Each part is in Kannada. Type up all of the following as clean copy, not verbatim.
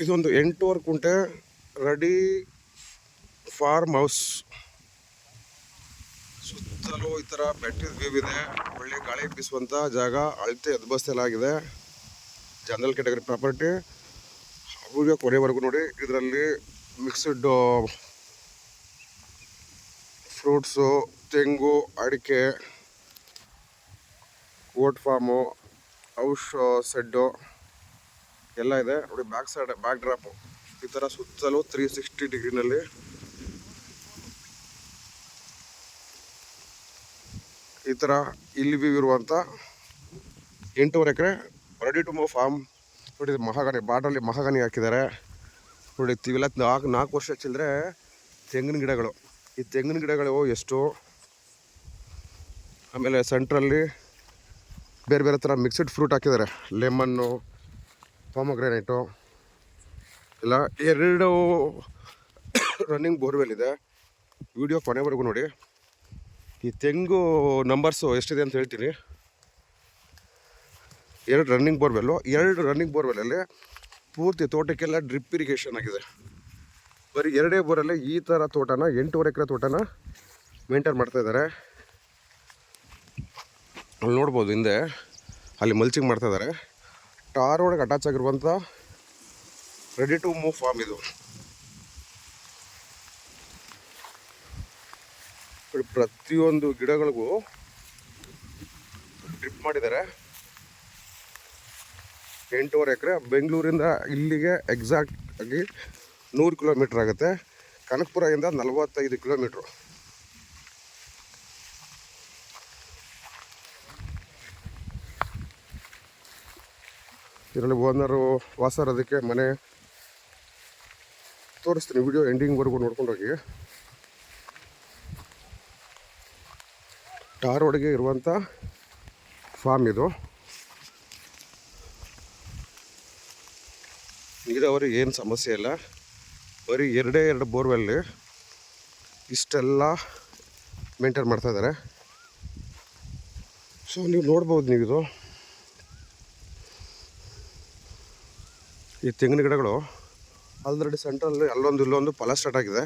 ಇದೊಂದು 8 ಕುಂಟೆ ರೆಡಿ ಫಾರ್ಮ್ ಹೌಸ್. ಸುತ್ತಲೂ ಈ ಥರ ಬೆಟ್ಟದ ವ್ಯೂ ಇದೆ, ಒಳ್ಳೆ ಗಾಳಿ ಬೀಸುವಂಥ ಜಾಗ, ಅಳತೆ ಎದ್ಬಸ್ತಲಾಗಿದೆ. General category property. ವಿಡಿಯೋ ಕೊನೆವರೆಗೂ ನೋಡಿ. ಇದರಲ್ಲಿ ಮಿಕ್ಸ್ಡ್ ಫ್ರೂಟ್ಸು, ತೆಂಗು, ಅಡಿಕೆ, ಗೋಟ್ ಫಾರ್ಮು, ಔಷ್ ಸೆಡ್ಡು ಎಲ್ಲ ಇದೆ ನೋಡಿ. ಬ್ಯಾಕ್ ಸೈಡ್ ಬ್ಯಾಕ್ ಡ್ರಾಪು ಈ ಥರ ಸುತ್ತಲೂ 360 ಡಿಗ್ರಿನಲ್ಲಿ ಈ ಥರ ಇಲ್ಲಿ ವ್ಯೂ ಇರುವಂಥ 8.5 acre ready to move form ನೋಡಿ. ಮಹಾಗನಿ ಬಾರ್ಡ್ರಲ್ಲಿ ಮಹಾಗನಿ ಹಾಕಿದ್ದಾರೆ ನೋಡಿ. ಇವೆಲ್ಲ 4 ವರ್ಷ ಚಿಲ್ಲರೆ ತೆಂಗಿನ ಗಿಡಗಳು. ಈ ತೆಂಗಿನ ಗಿಡಗಳು ಎಷ್ಟು, ಆಮೇಲೆ ಸೆಂಟ್ರಲ್ಲಿ ಬೇರೆ ಬೇರೆ ಥರ ಮಿಕ್ಸ್ಡ್ ಫ್ರೂಟ್ ಹಾಕಿದ್ದಾರೆ. ಲೆಮನ್ನು, ಪಾಮಗ್ರಾನೈಟು ಇಲ್ಲ. 2 ರನ್ನಿಂಗ್ ಬೋರ್ವೆಲ್ ಇದೆ. ವಿಡಿಯೋ ಕೊನೆವರೆಗೂ ನೋಡಿ. ಈ ತೆಂಗು ನಂಬರ್ಸು ಎಷ್ಟಿದೆ ಅಂತ ಹೇಳ್ತೀನಿ. 2 ರನ್ನಿಂಗ್ ಬೋರ್ವೆಲ್ಲು. 2 ರನ್ನಿಂಗ್ ಬೋರ್ವೆಲ್ಲಲ್ಲಿ ಪೂರ್ತಿ ತೋಟಕ್ಕೆಲ್ಲ ಡ್ರಿಪ್ ಇರಿಗೇಷನ್ ಆಗಿದೆ. ಬರೀ 2 ಬೋರಲ್ಲಿ ಈ ಥರ ತೋಟನ 8.5 ಎಕರೆ ತೋಟನ ಮೇಂಟೈನ್ ಮಾಡ್ತಾಯಿದ್ದಾರೆ. ಅಲ್ಲಿ ನೋಡ್ಬೋದು ಹಿಂದೆ ಅಲ್ಲಿ ಮಲ್ಚಿಂಗ್ ಮಾಡ್ತಾಯಿದ್ದಾರೆ. ಟಾರ್ ಒಳಗೆ ಅಟ್ಯಾಚ್ ಆಗಿರುವಂಥ ರೆಡಿ ಟು ಮೂವ್ ಫಾರ್ಮ್ ಇದು. ಪ್ರತಿಯೊಂದು ಗಿಡಗಳಿಗೂ ಡ್ರಿಪ್ ಮಾಡಿದ್ದಾರೆ. 8.5 ಎಕರೆ. ಬೆಂಗಳೂರಿಂದ ಇಲ್ಲಿಗೆ ಎಕ್ಸಾಕ್ಟ್ ಆಗಿ 100 ಕಿಲೋಮೀಟ್ರ್ ಆಗುತ್ತೆ. ಕನಕಪುರದಿಂದ 45 ಕಿಲೋಮೀಟ್ರು. ಇದರಲ್ಲಿ ಓನರು ವಾಸ ಅದಕ್ಕೆ ಮನೆ ತೋರಿಸ್ತೀನಿ. ವಿಡಿಯೋ ಎಂಡಿಂಗ್ವರೆಗೂ ನೋಡ್ಕೊಂಡೋಗಿ. ಟಾರ್ ಒಳಗೆ ಇರುವಂಥ ಫಾರ್ಮ್ ಇದು. ನೀರಾವರಿ ಏನು ಸಮಸ್ಯೆ ಇಲ್ಲ. ಬರೀ 2 ಬೋರ್ವೆಲ್ಲಿ ಇಷ್ಟೆಲ್ಲ ಮೇಂಟೈನ್ ಮಾಡ್ತಾಯಿದ್ದಾರೆ. ಸೊ ನೀವು ನೋಡ್ಬೋದು. ನೀವಿದು ಈ ತೆಂಗಿನ ಗಿಡಗಳು ಆಲ್ರೆಡಿ ಸೆಂಟ್ರಲ್ಲಿ ಅಲ್ಲೊಂದು ಇಲ್ಲೊಂದು ಫಲ ಸ್ಟಾರ್ಟ್ ಆಗಿದೆ.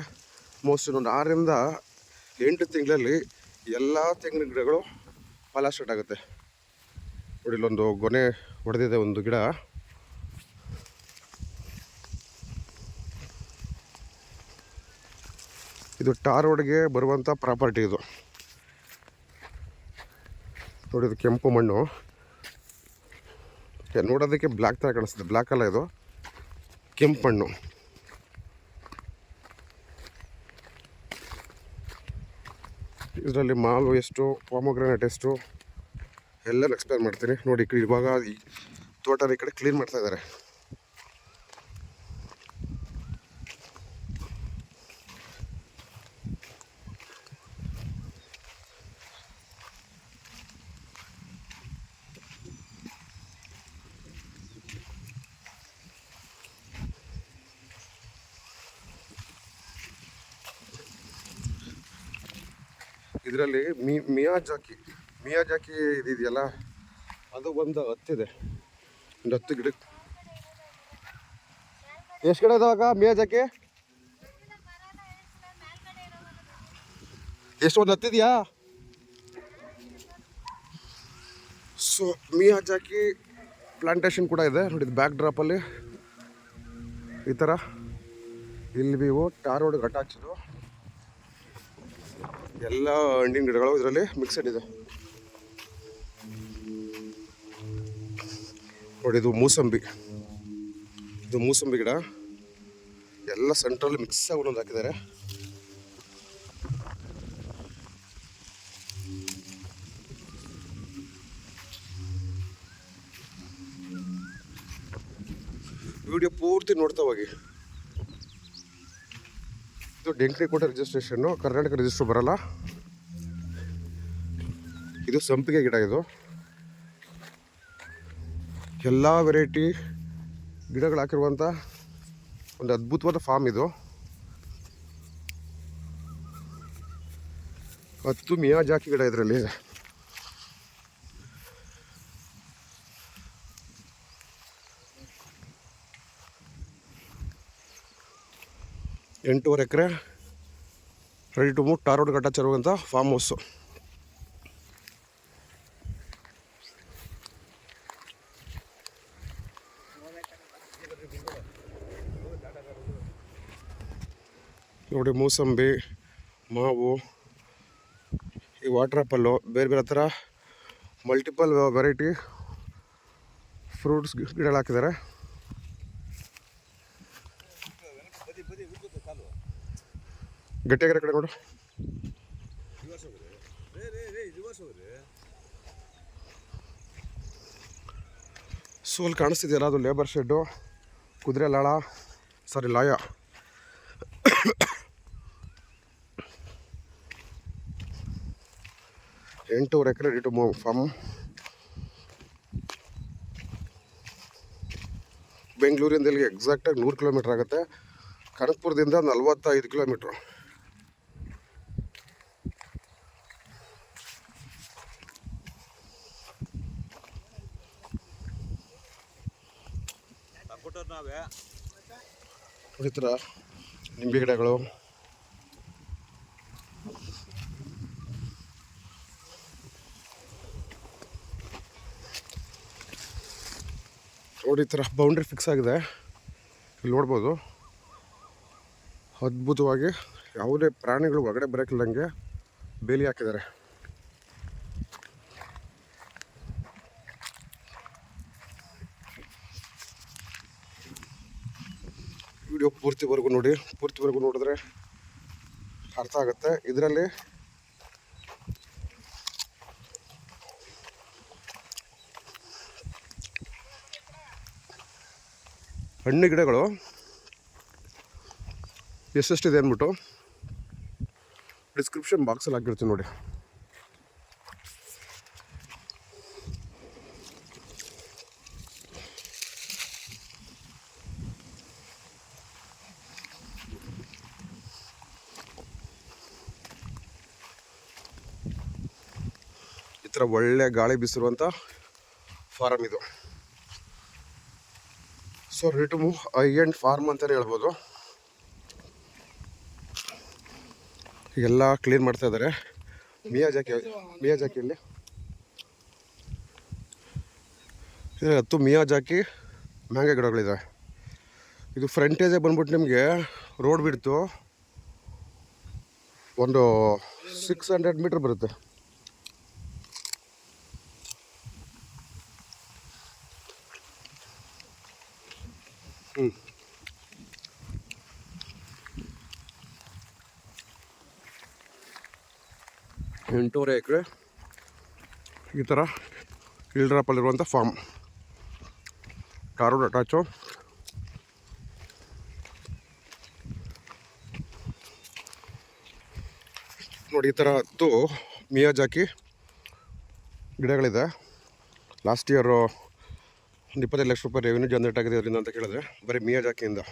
ಮೋಸ್ಟ್ ಇನ್ನೊಂದು 6 ರಿಂದ 8 ತಿಂಗಳಲ್ಲಿ ಎಲ್ಲ ತೆಂಗಿನ ಗಿಡಗಳು ಫಲ ಸ್ಟಾರ್ಟ್ ಆಗುತ್ತೆ ನೋಡಿ. ಇಲ್ಲೊಂದು ಗೊನೆ ಹೊಡೆದಿದೆ ಒಂದು ಗಿಡ. ಇದು ಟಾರ್ ರೋಡ್ಗೆ ಬರುವಂಥ ಪ್ರಾಪರ್ಟಿ ಇದು ನೋಡಿ. ಇದು ಕೆಂಪು ಮಣ್ಣು ನೋಡೋದಕ್ಕೆ ಬ್ಲ್ಯಾಕ್ ಥರ ಕಾಣಿಸ್ತದೆ. ಬ್ಲ್ಯಾಕ್ ಅಲ್ಲ, ಇದು ಕೆಂಪು ಮಣ್ಣು. ಇದರಲ್ಲಿ ಮಾವು ಎಷ್ಟು, ಪಾಮೋಗ್ರಾನೇಟ್ ಎಷ್ಟು ಎಲ್ಲ ಎಕ್ಸ್ಪ್ಲೇನ್ ಮಾಡ್ತೀನಿ ನೋಡಿ. ಇವಾಗ ಈ ತೋಟದ ಈ ಕಡೆ ಕ್ಲೀನ್ ಮಾಡ್ತಾ ಇದ್ದಾರೆ. ಇದರಲ್ಲಿ ಮಿಯಾಜಾಕಿ ಇದೆಯಲ್ಲ, ಅದು ಒಂದು 10 ಇದೆ. ಒಂದು 10 ಗಿಡ. ಎಷ್ಟು ಗಿಡ ಇದಾವಾಗ ಮಿಯಾಜಾಕಿ? ಎಷ್ಟು, ಒಂದು 10 ಇದೆಯಾ? ಸೊ ಮಿಯಾಜಾಕಿ ಪ್ಲಾಂಟೇಶನ್ ಕೂಡ ಇದೆ ನೋಡಿ. ಬ್ಯಾಕ್ ಡ್ರಾಪಲ್ಲಿ ಈ ಥರ ಇಲ್ಲಿ ನೀವು ಟಾರ್ ರೋಡ್ ಅಟ್ಯಾಚ್ಡು ಎಲ್ಲ ಹಣ್ಣಿನ ಗಿಡಗಳು ಇದರಲ್ಲಿ ಮಿಕ್ಸೆಡ್ ಇದೆ ನೋಡಿ. ಇದು ಮೂಸಂಬಿ ಗಿಡ ಎಲ್ಲ ಸೆಂಟ್ರಲ್ಲಿ ಮಿಕ್ಸ್ ಆಗಿ ಒಂದೊಂದು ಹಾಕಿದ್ದಾರೆ. ವಿಡಿಯೋ ಪೂರ್ತಿ ನೋಡ್ತಾ ಹೋಗಿ. ಇದು ಡೆಂಕ್ರಿಕೋಟೆ ರಿಜಿಸ್ಟ್ರೇಷನ್ನು, ಕರ್ನಾಟಕ ರಿಜಿಸ್ಟ್ರು ಬರಲ್ಲ. ಇದು ಸಂಪಿಗೆ ಗಿಡ. ಇದು ಎಲ್ಲ ವೆರೈಟಿ ಗಿಡಗಳು ಹಾಕಿರುವಂಥ ಒಂದು ಅದ್ಭುತವಾದ ಫಾರ್ಮ್ ಇದು. 10 ಮಿಯಾಜಾಕಿ ಗಿಡ ಇದರಲ್ಲಿ. 8.5 acre ready to move tar road ಕಟ್ಟಾಚಿರುವಂಥ ಫಾರ್ಮ್ ಹೌಸು. ನೋಡಿ ಮೂಸಂಬಿ, ಮಾವು, ಈ ವಾಟರ್ ಆ್ಯಪಲ್ಲು, ಬೇರೆ ಬೇರೆ ಥರ ಮಲ್ಟಿಪಲ್ ವೆರೈಟಿ ಫ್ರೂಟ್ಸ್ ಗಿಡಗಳು ಹಾಕಿದ್ದಾರೆ. ಗಟ್ಟಿಯಾಗಿರೋ ಕಡೆ ನೋಡು. ಸೊ ಅಲ್ಲಿ ಕಾಣಿಸ್ತಿದೆಯಲ್ಲ, ಅದು ಲೇಬರ್ ಶೆಡ್ಡು, ಕುದುರೆ ಲಾಯ. ಎಂಟೂವರೆ ಎಕರೆ ರೆಡಿ ಟು ಮೂವ್ ಫಾರ್ಮ್. ಬೆಂಗಳೂರಿಂದ ಇಲ್ಲಿಗೆ ಎಕ್ಸಾಕ್ಟಾಗಿ 100 ಕಿಲೋಮೀಟ್ರ್ ಆಗುತ್ತೆ. ಕನಕಪುರದಿಂದ 45 ಕಿಲೋಮೀಟ್ರು. ಈ ಥರ ನಿಂಬೆ ಗಿಡಗಳು, ನೋಡಿ ಈ ಥರ ಬೌಂಡ್ರಿ ಫಿಕ್ಸ್ ಆಗಿದೆ. ಇಲ್ಲಿ ನೋಡ್ಬೋದು ಅದ್ಭುತವಾಗಿ ಯಾವುದೇ ಪ್ರಾಣಿಗಳು ಹೊರಗಡೆ ಬರೋಕ್ಕಿಲ್ಲಂಗೆ ಬೇಲಿ ಹಾಕಿದ್ದಾರೆ. ವಿಡಿಯೋ ಪೂರ್ತಿವರೆಗೂ ನೋಡಿ. ಪೂರ್ತಿವರೆಗೂ ನೋಡಿದ್ರೆ ಅರ್ಥ ಆಗುತ್ತೆ. ಇದರಲ್ಲಿ ಹಣ್ಣು ಗಿಡಗಳು ಎಷ್ಟೆಷ್ಟಿದೆ ಅಂದ್ಬಿಟ್ಟು ಡಿಸ್ಕ್ರಿಪ್ಷನ್ ಬಾಕ್ಸಲ್ಲಿ ಹಾಕಿರ್ತೀನಿ ನೋಡಿ. ಈ ಥರ ಒಳ್ಳೆ ಗಾಳಿ ಬೀಸಿರುವಂಥ ಫಾರಮ್ ಇದು. So ready to move high end farm ಅಂತಲೇ ಹೇಳ್ಬೋದು. ಎಲ್ಲ ಕ್ಲೀನ್ ಮಾಡ್ತಾ ಇದ್ದಾರೆ. ಮಿಯಾಜಾಕಿಯಲ್ಲಿ ಹತ್ತು ಮಿಯಾಜಾಕಿ ಮ್ಯಾಂಗೋ ಗಿಡಗಳಿದೆ. ಇದು ಫ್ರಂಟೇಜೇ ಬಂದ್ಬಿಟ್ಟು ನಿಮಗೆ ರೋಡ್ ಬಿಡ್ತು ಒಂದು 600 ಮೀಟ್ರ್ ಬರುತ್ತೆ. ಎಂಟೂವರೆ ಎಕರೆ ಈ ಥರ ಹಿಲ್ಡ್ರಾಪಲ್ಲಿರುವಂಥ ಫಾರ್ಮ್, ಟಾರ್ ರೋಡ್ ಅಟ್ಯಾಚು. ನೋಡಿ ಈ ಥರ 10 ಮಿಯಾಜಾಕಿ ಗಿಡಗಳಿದೆ. ಲಾಸ್ಟ್ ಇಯರು ಒಂದು 25 ಲಕ್ಷ ರೂಪಾಯಿ ರೆವಿನ್ಯೂ ಜನರೇಟ್ ಆಗಿದೆ ಅದರಿಂದ ಅಂತ ಕೇಳಿದ್ರೆ ಬರೀ ಮಿಯಾಜಾಕಿಯಿಂದ.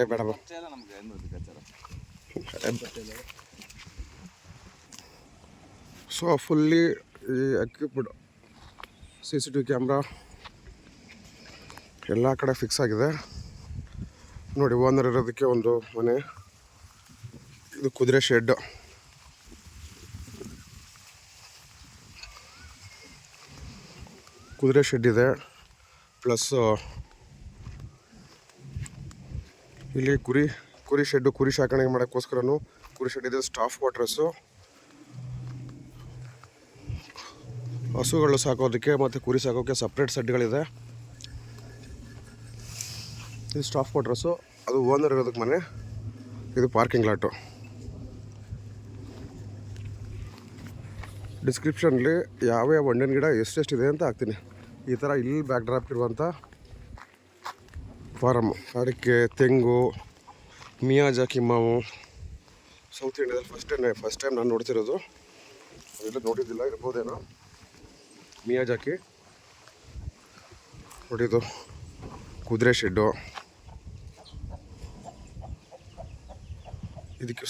ಬೇಡ so fully equipped CCTV camera ಎಲ್ಲ ಕಡೆ ಫಿಕ್ಸ್ ಆಗಿದೆ. ನೋಡಿ ಓನರ್ ಇರೋದಕ್ಕೆ ಒಂದು ಮನೆ. ಇದು ಕುದುರೆ ಶೆಡ್. ಇದೆ ಪ್ಲಸ್ ಇಲ್ಲಿ ಕುರಿ ಶೆಡ್ಡು, ಕುರಿ ಸಾಕಾಣಿಕೆ ಮಾಡೋಕ್ಕೋಸ್ಕರನೂ ಕುರಿ ಶೆಡ್ ಇದೆ. ಸ್ಟಾಫ್ ಕ್ವಾರ್ಟರ್ಸು, ಹಸುಗಳು ಸಾಕೋದಕ್ಕೆ ಮತ್ತು ಕುರಿ ಸಾಕೋಕ್ಕೆ ಸಪ್ರೇಟ್ ಶೆಡ್ಗಳಿದೆ. ಇದು ಸ್ಟಾಫ್ ಕ್ವಾರ್ಟರ್ಸು, ಅದು ಓನರ್ ಇರೋದಕ್ಕೆ ಮನೆ. ಇದು ಪಾರ್ಕಿಂಗ್ ಲಾಟು. ಡಿಸ್ಕ್ರಿಪ್ಷನ್ಲಿ ಯಾವ್ಯಾವ ಹಣ್ಣಿನ ಗಿಡ ಎಷ್ಟೆಷ್ಟಿದೆ ಅಂತ ಹಾಕ್ತೀನಿ. ಈ ಥರ ಇಲ್ಲಿ ಬ್ಯಾಕ್ ಡ್ರಾಪ್ ಇರುವಂಥ ಫಾರಮ್ಮು. ಅಡಿಕೆ, ತೆಂಗು, ಮಿಯಾಜಾಕಿ ಮಾವು ಸೌತ್ ಇಂಡಿಯಾದಲ್ಲಿ ಫಸ್ಟ್ ಟೈಮ್ ನಾನು ನೋಡ್ತಿರೋದು. ಅದೆಲ್ಲ ನೋಡಿದ್ದಿಲ್ಲ, ಇರ್ಬೋದೇನೋ. ಮಿಯಾಜಾಕಿ ನೋಡಿದ್ದು ಕುದುರೆ ಶೆಡ್ಡು. ಇದಕ್ಕೆ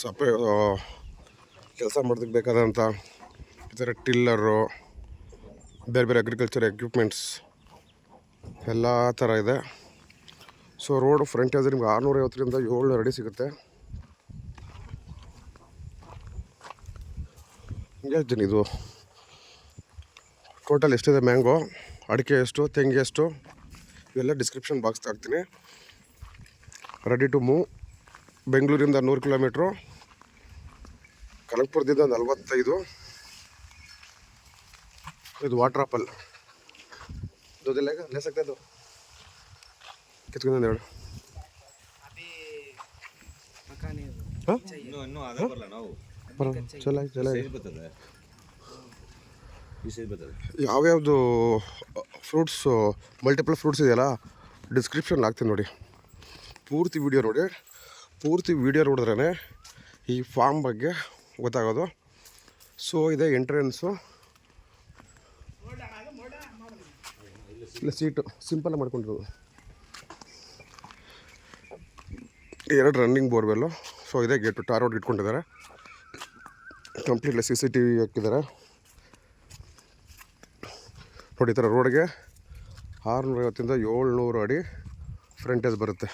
ಕೆಲಸ ಮಾಡೋದಕ್ಕೆ ಬೇಕಾದಂಥ ಈ ಥರ ಟಿಲ್ಲರು, ಬೇರೆ ಬೇರೆ ಅಗ್ರಿಕಲ್ಚರ್ ಎಕ್ವಿಪ್ಮೆಂಟ್ಸ್ ಎಲ್ಲ ಥರ ಇದೆ. ಸೊ ರೋಡ್ ಫ್ರಂಟೇಜ್ ನಿಮ್ಗೆ 650ರಿಂದ 700 ಅಡಿ ಸಿಗುತ್ತೆ. ಹೇಳ್ತೀನಿ ಇದು ಟೋಟಲ್ ಎಷ್ಟಿದೆ, ಮ್ಯಾಂಗೋ, ಅಡಿಕೆ ಎಷ್ಟು, ತೆಂಗು ಎಷ್ಟು, ಇವೆಲ್ಲ ಡಿಸ್ಕ್ರಿಪ್ಷನ್ ಬಾಕ್ಸ್ ಹಾಕ್ತೀನಿ. Ready to move. ಬೆಂಗಳೂರಿಂದ 100 ಕಿಲೋಮೀಟ್ರು, ಕನಕಪುರದಿಂದ 45. ಇದು ವಾಟರ್ ಆಪಲ್ ದೊಡ್ಡ ले सकते तो कितना दे ಯಾವ್ಯಾವುದು ಫ್ರೂಟ್ಸು ಮಲ್ಟಿಪಲ್ ಫ್ರೂಟ್ಸ್ ಇದೆಯಲ್ಲ ಡಿಸ್ಕ್ರಿಪ್ಷನ್ ಹಾಕ್ತೀನಿ ನೋಡಿ. ಪೂರ್ತಿ ವಿಡಿಯೋ ನೋಡಿ. ಪೂರ್ತಿ ವಿಡಿಯೋ ನೋಡಿದ್ರೇ ಈ ಫಾರ್ಮ್ ಬಗ್ಗೆ ಗೊತ್ತಾಗೋದು. ಸೊ ಇದೆ ಎಂಟ್ರೆನ್ಸು. ಇಲ್ಲ ಸೀಟು ಸಿಂಪಲ್ ಮಾಡ್ಕೊಂಡಿರೋದು. 2 ರನ್ನಿಂಗ್ ಬೋರ್ವೆಲ್ಲು. ಸೊ ಇದೇ ಗೇಟು, ಟಾರ್ ರೋಡ್ ಇಟ್ಕೊಂಡಿದ್ದಾರೆ. ಕಂಪ್ಲೀಟ್ಲಿ CCTV ಹಾಕಿದ್ದಾರೆ ನೋಡಿ. ಈ ಥರ ರೋಡ್ಗೆ 650ರಿಂದ 700 ಅಡಿ ಫ್ರಂಟೇಜ್ ಬರುತ್ತೆ.